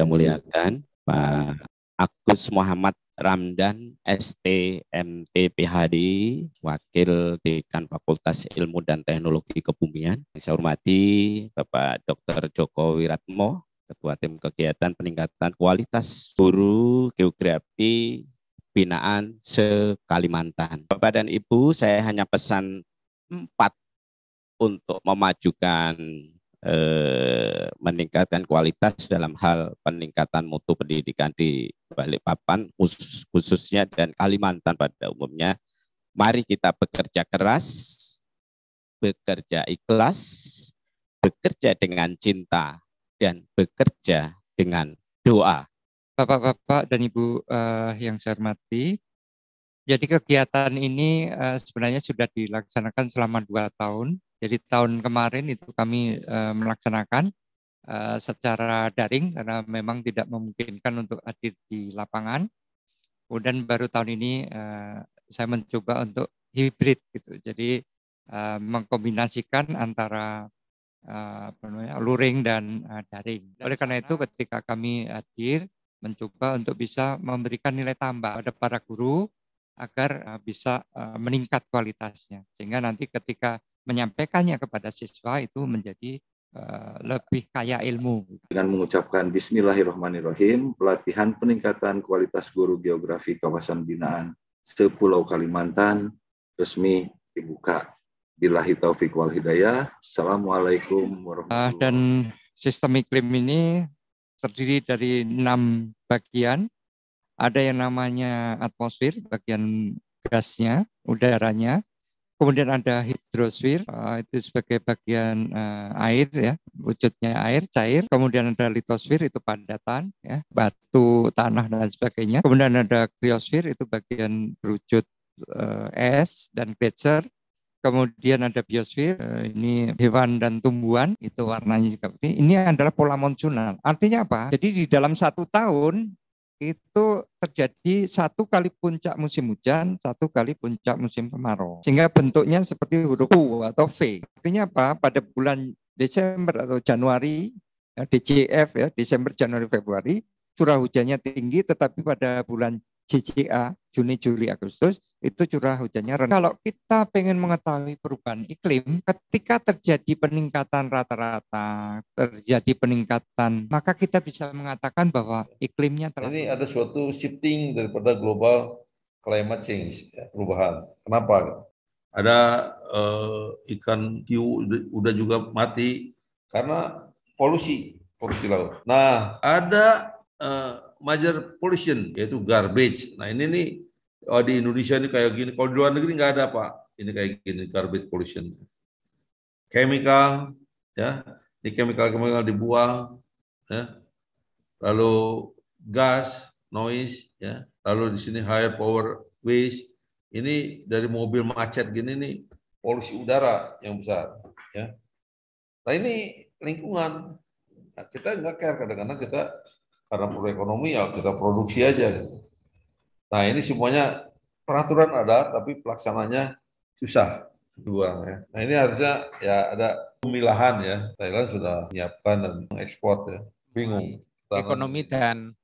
saya muliakan, Pak Agus Muhammad Ramdan, ST, MT, PhD, Wakil Dekan Fakultas Ilmu dan Teknologi Kebumian. Yang saya hormati Bapak Dr. Joko Wiratmo, Ketua Tim Kegiatan Peningkatan Kualitas Guru Geografi Binaan se-Kalimantan. Bapak dan Ibu, saya hanya pesan 4 untuk memajukan meningkatkan kualitas dalam hal peningkatan mutu pendidikan di Balikpapan khususnya dan Kalimantan pada umumnya. Mari kita bekerja keras, bekerja ikhlas, bekerja dengan cinta, dan bekerja dengan doa. Bapak-bapak dan Ibu yang saya hormati, jadi kegiatan ini sebenarnya sudah dilaksanakan selama 2 tahun. Jadi tahun kemarin itu kami melaksanakan secara daring karena memang tidak memungkinkan untuk hadir di lapangan. Kemudian baru tahun ini saya mencoba untuk hibrid gitu. Jadi mengkombinasikan antara luring dan daring. Oleh karena itu ketika kami hadir mencoba untuk bisa memberikan nilai tambah pada para guru agar bisa meningkat kualitasnya. Sehingga nanti ketika menyampaikannya kepada siswa itu menjadi lebih kaya ilmu. Dengan mengucapkan Bismillahirrahmanirrahim, pelatihan peningkatan kualitas guru geografi kawasan binaan sepulau Kalimantan resmi dibuka. Billahi taufiq wal hidayah. Assalamualaikum warahmatullahi wabarakatuh. Dan sistem iklim ini terdiri dari 6 bagian. Ada yang namanya atmosfer, bagian gasnya, udaranya. Kemudian ada hidrosfer, itu sebagai bagian air ya, wujudnya air cair. Kemudian ada litosfer, itu padatan ya, batu, tanah dan sebagainya. Kemudian ada kriosfer, itu bagian berwujud es dan gletser. Kemudian ada biosfer, ini hewan dan tumbuhan, itu warnanya juga seperti ini. Adalah pola monsunal. Artinya apa? Jadi di dalam 1 tahun itu terjadi 1 kali puncak musim hujan, 1 kali puncak musim kemarau. Sehingga bentuknya seperti huruf U atau V. Artinya apa? Pada bulan Desember atau Januari, ya, DJF ya, Desember, Januari, Februari, curah hujannya tinggi, tetapi pada bulan JJA, Juni, Juli, Agustus, itu curah hujannya rendah. Kalau kita pengen mengetahui perubahan iklim, ketika terjadi peningkatan rata-rata, terjadi peningkatan, maka kita bisa mengatakan bahwa iklimnya telah... Ini ada suatu shifting daripada global climate change, ya, perubahan. Kenapa? Ada ikan hiu udah juga mati karena polusi laut. Nah, ada major pollution, yaitu garbage. Nah ini nih, di Indonesia ini kayak gini, kalau di luar negeri nggak ada Pak, ini kayak gini, garbage pollution. Chemical, ya, ini chemical dibuang, ya. Lalu gas, noise, ya. Lalu di sini higher power waste, ini dari mobil macet gini nih, polusi udara yang besar, ya. Nah ini lingkungan, nah, kita nggak care kadang-kadang kita karena perlu ekonomi ya kita produksi aja. Nah ini semuanya peraturan ada, tapi pelaksananya susah. Ya. Nah ini harusnya ya ada pemilahan ya. Thailand sudah menyiapkan dan mengekspor ya. Bingung. Ekonomi dan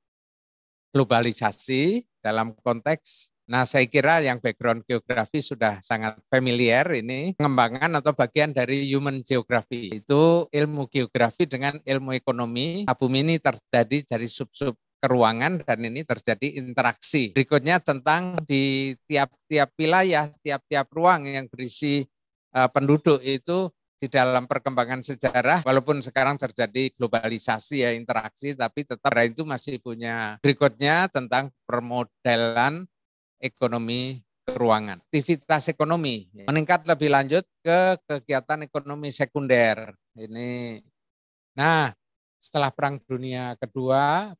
globalisasi dalam konteks, nah saya kira yang background geografi sudah sangat familiar ini, pengembangan atau bagian dari human geography. Itu ilmu geografi dengan ilmu ekonomi, bumi ini terjadi dari sub-sub keruangan dan ini terjadi interaksi. Berikutnya tentang di tiap-tiap wilayah, tiap-tiap ruang yang berisi penduduk itu di dalam perkembangan sejarah, walaupun sekarang terjadi globalisasi ya, interaksi, tapi tetap itu masih punya. Berikutnya tentang permodelan ekonomi keuangan. Aktivitas ekonomi meningkat lebih lanjut ke kegiatan ekonomi sekunder. Ini. Nah, setelah Perang Dunia Kedua,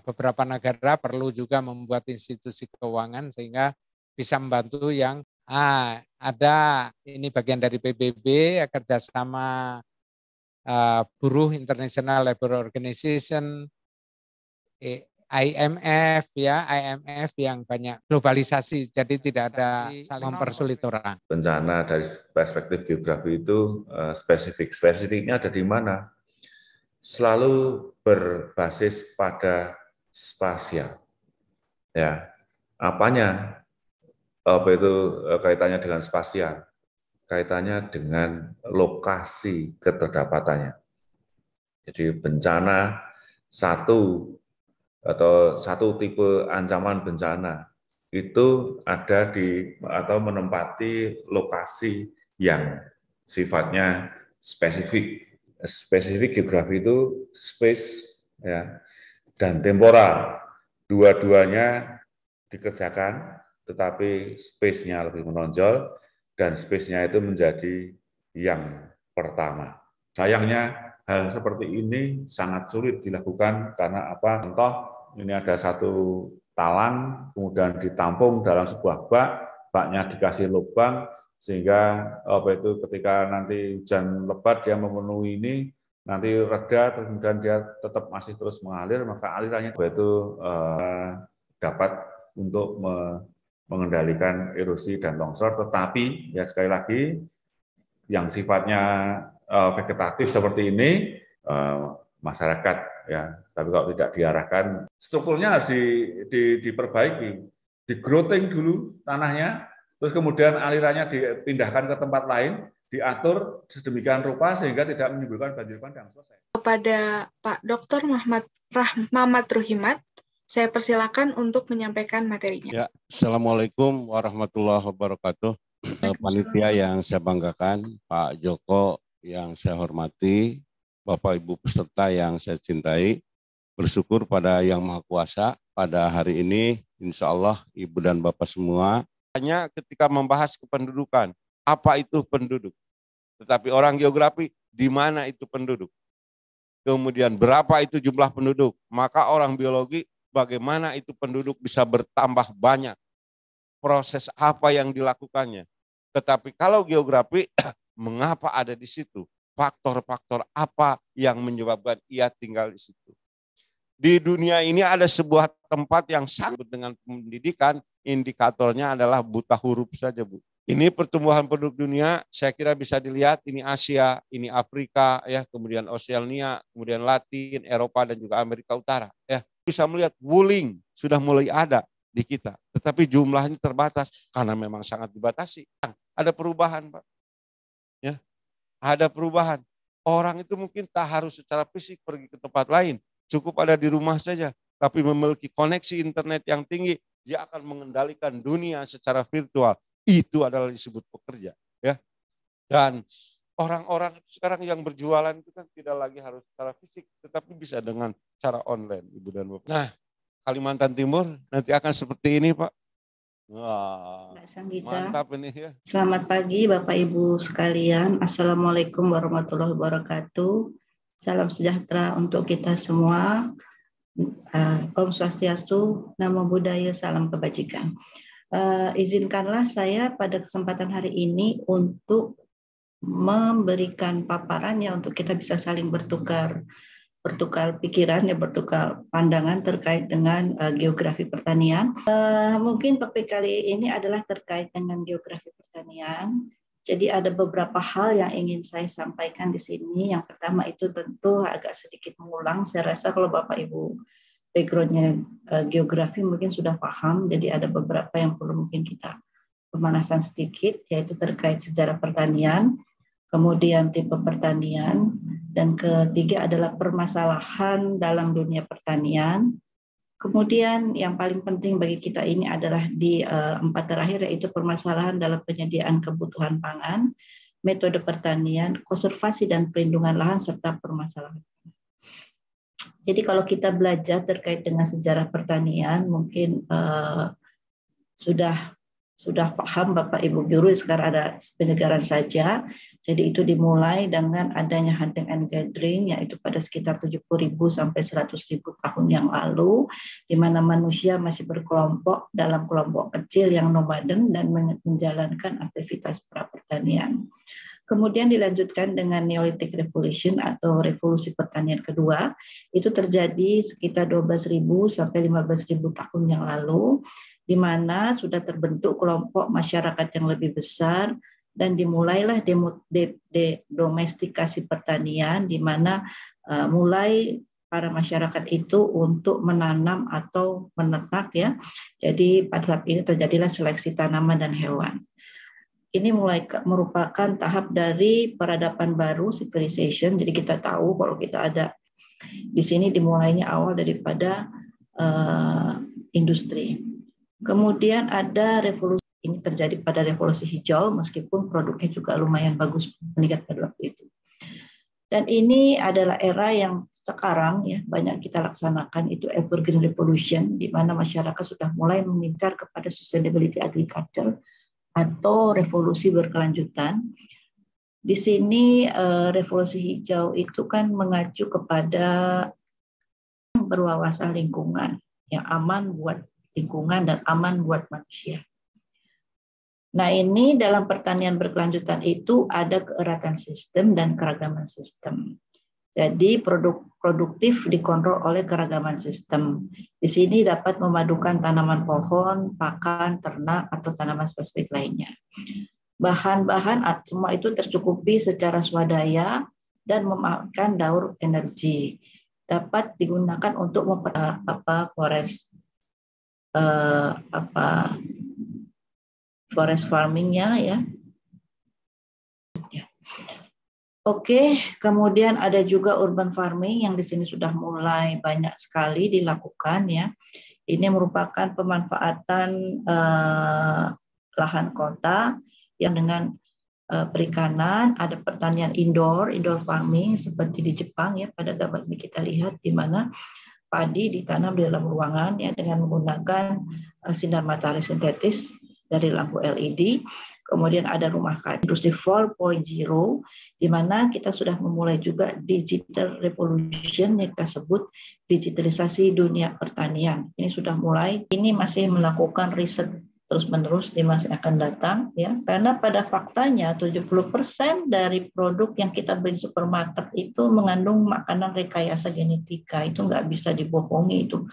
beberapa negara perlu juga membuat institusi keuangan sehingga bisa membantu yang ada ini bagian dari PBB, kerjasama buruh International Labour Organization, IMF ya, IMF yang banyak globalisasi, jadi tidak ada saling mempersulit orang. Bencana dari perspektif geografi itu spesifiknya ada di mana? selalu berbasis pada spasial. Ya, apanya? Apa itu kaitannya dengan spasial? Kaitannya dengan lokasi keterdapatannya. Jadi bencana satu tipe ancaman bencana itu ada di atau menempati lokasi yang sifatnya spesifik. Spesifik geografi itu space ya, dan temporal. Dua-duanya dikerjakan, tetapi space-nya lebih menonjol dan space-nya itu menjadi yang pertama. Sayangnya hal seperti ini sangat sulit dilakukan karena apa? Contoh, ini ada satu talang, kemudian ditampung dalam sebuah bak, baknya dikasih lubang, sehingga ketika nanti hujan lebat dia memenuhi ini, nanti reda, kemudian dia tetap masih terus mengalir, maka alirannya itu dapat untuk mengendalikan erosi dan longsor, tetapi ya sekali lagi yang sifatnya vegetatif seperti ini masyarakat ya, tapi kalau tidak diarahkan strukturnya harus diperbaiki, di-growing dulu tanahnya, terus kemudian alirannya dipindahkan ke tempat lain, diatur sedemikian rupa sehingga tidak menimbulkan banjir bandang. Selesai. Kepada Pak Dr. Mamat Ruhimat, saya persilakan untuk menyampaikan materinya. Ya, Assalamualaikum warahmatullahi wabarakatuh. Panitia yang saya banggakan, Pak Joko yang saya hormati, Bapak Ibu peserta yang saya cintai, bersyukur pada Yang Maha Kuasa pada hari ini, insya Allah Ibu dan Bapak semua, hanya ketika membahas kependudukan, apa itu penduduk? Tetapi orang geografi, di mana itu penduduk? Kemudian berapa itu jumlah penduduk? Maka orang biologi, bagaimana itu penduduk bisa bertambah banyak? Proses apa yang dilakukannya? Tetapi kalau geografi, mengapa ada di situ? Faktor-faktor apa yang menyebabkan ia tinggal di situ? Di dunia ini ada sebuah tempat yang sangat dengan pendidikan, indikatornya adalah buta huruf saja, Bu. Ini pertumbuhan penduduk dunia, saya kira bisa dilihat, ini Asia, ini Afrika, ya, kemudian Oseania, kemudian Latin, Eropa, dan juga Amerika Utara. Ya. Bisa melihat wuling sudah mulai ada di kita, tetapi jumlahnya terbatas karena memang sangat dibatasi. Ada perubahan, Pak. Ya. Ada perubahan. Orang itu mungkin tak harus secara fisik pergi ke tempat lain, cukup ada di rumah saja, tapi memiliki koneksi internet yang tinggi, dia akan mengendalikan dunia secara virtual. Itu adalah disebut pekerja, ya. Dan orang-orang sekarang yang berjualan itu kan tidak lagi harus secara fisik, tetapi bisa dengan cara online, Ibu dan Bapak. Nah, Kalimantan Timur nanti akan seperti ini, Pak. Wah, mantap ini ya. Selamat pagi Bapak Ibu sekalian. Assalamualaikum warahmatullahi wabarakatuh. Salam sejahtera untuk kita semua. Om Swastiastu, Namo Buddhaya, salam kebajikan. Izinkanlah saya pada kesempatan hari ini untuk memberikan paparannya untuk kita bisa saling bertukar pikiran, ya, bertukar pandangan terkait dengan geografi pertanian. Mungkin topik kali ini adalah terkait dengan geografi pertanian. Jadi ada beberapa hal yang ingin saya sampaikan di sini. Yang pertama itu tentu agak sedikit mengulang. Saya rasa kalau Bapak Ibu background-nya geografi mungkin sudah paham. Jadi ada beberapa yang perlu mungkin kita pemanasan sedikit, yaitu terkait sejarah pertanian, kemudian tipe pertanian, dan ketiga adalah permasalahan dalam dunia pertanian. Kemudian yang paling penting bagi kita ini adalah di 4 terakhir, yaitu permasalahan dalam penyediaan kebutuhan pangan, metode pertanian, konservasi dan perlindungan lahan, serta permasalahan. Jadi kalau kita belajar terkait dengan sejarah pertanian, mungkin sudah paham Bapak Ibu guru, sekarang ada penyegaran saja. Jadi itu dimulai dengan adanya hunting and gathering, yaitu pada sekitar 70.000 sampai 100.000 tahun yang lalu, di mana manusia masih berkelompok dalam kelompok kecil yang nomaden dan menjalankan aktivitas prapertanian. Kemudian dilanjutkan dengan Neolithic Revolution atau revolusi pertanian kedua, itu terjadi sekitar 12.000 sampai 15.000 tahun yang lalu, di mana sudah terbentuk kelompok masyarakat yang lebih besar dan dimulailah domestikasi pertanian, di mana mulai para masyarakat itu untuk menanam atau menernak ya. Jadi pada tahap ini terjadilah seleksi tanaman dan hewan. Ini mulai merupakan tahap dari peradaban baru, civilization. Jadi kita tahu kalau kita ada di sini dimulainya awal daripada industri. Kemudian ada revolusi, ini terjadi pada revolusi hijau meskipun produknya juga lumayan bagus meningkat pada waktu itu. Dan ini adalah era yang sekarang ya banyak kita laksanakan, itu evergreen revolution, di mana masyarakat sudah mulai mengincar kepada sustainability agriculture atau revolusi berkelanjutan. Di sini revolusi hijau itu kan mengacu kepada berwawasan lingkungan yang aman buat lingkungan dan aman buat manusia. Nah, ini dalam pertanian berkelanjutan itu ada keeratan sistem dan keragaman sistem. Jadi produktif dikontrol oleh keragaman sistem. Di sini dapat memadukan tanaman pohon, pakan, ternak, atau tanaman spesifik lainnya. Bahan-bahan semua itu tercukupi secara swadaya dan memakan daur energi. Dapat digunakan untuk forest farming-nya ya. Oke, kemudian ada juga urban farming yang di sini sudah mulai banyak sekali dilakukan ya. Ini merupakan pemanfaatan lahan kota yang dengan perikanan, ada pertanian indoor farming seperti di Jepang ya, pada gambar ini kita lihat di mana padi ditanam di dalam ruangan ya dengan menggunakan sinar matahari sintetis dari lampu LED. Kemudian ada rumah kaca industri 4.0 di mana kita sudah memulai juga digital revolution yang kita sebut digitalisasi dunia pertanian. Ini sudah mulai, ini masih melakukan riset terus-menerus di masa yang akan datang ya. Karena pada faktanya 70% dari produk yang kita beli di supermarket itu mengandung makanan rekayasa genetika. Itu nggak bisa dibohongi itu.